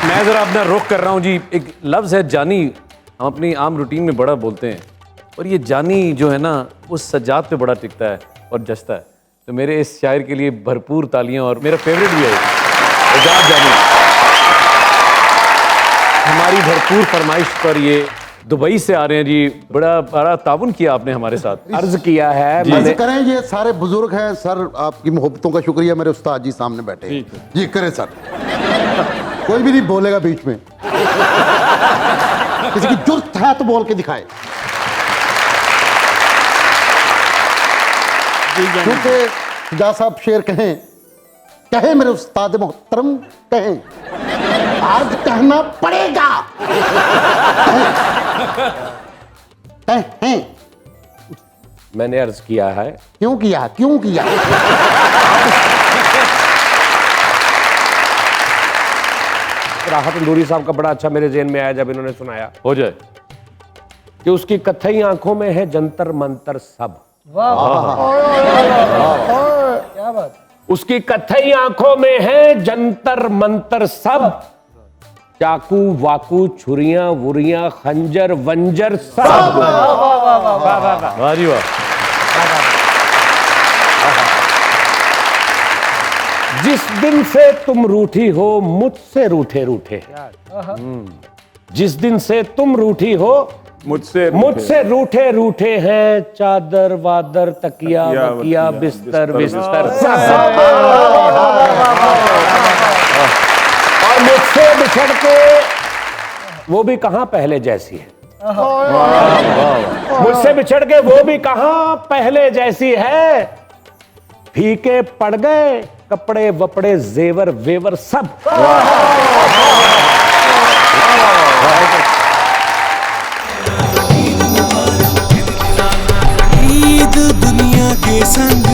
मैं जरा अपना रुख कर रहा हूँ जी। एक लफ्ज़ है जानी, हम अपनी आम रूटीन में बड़ा बोलते हैं, और ये जानी जो है ना वो सज्जाद पे बड़ा टिकता है और जचता है। तो मेरे इस शायर के लिए भरपूर तालियां, और मेरा फेवरेट भी है एजाज जानी। हमारी भरपूर फरमाइश पर ये दुबई से आ रहे हैं जी। बड़ा बड़ा ताउन किया आपने हमारे साथ, अर्ज किया है। अर्ज करें, ये सारे बुजुर्ग हैं सर, आपकी मोहब्बतों का शुक्रिया। मेरे उस्ताद जी सामने बैठे हैं जी, करें सर। कोई भी नहीं बोलेगा बीच में, किसी की जुर्त है तो बोल के दिखाए, क्योंकि जा साहब शेर कहें, कहे मेरे उस्ताद मोहतरम, कहें आज कहना पड़ेगा। कहें मैंने अर्ज किया है। क्यों किया, क्यों किया? राहत अंदूरी साहब का बड़ा अच्छा मेरे ज़हन में आया जब इन्होंने सुनाया। हो जाए कि उसकी कथई आंखों में है जंतर मंतर सब। क्या बात। उसकी कथई आंखों में है जंतर मंतर सब, चाकू वाकू छुरियां वुरियां खंजर वंजर सब। वाह जी वाह। जिस दिन से तुम रूठी हो मुझसे रूठे रूठे, जिस दिन से तुम रूठी हो मुझसे रूठे रूठे हैं चादर वादर तकिया वकिया बिस्तर बिस्तर सब। और मुझसे बिछड़ के वो भी कहां पहले जैसी है, मुझसे बिछड़ के वो भी कहां पहले जैसी है। फीके पड़ गए कपड़े वपड़े जेवर वेवर सब। ईद दुनिया के संग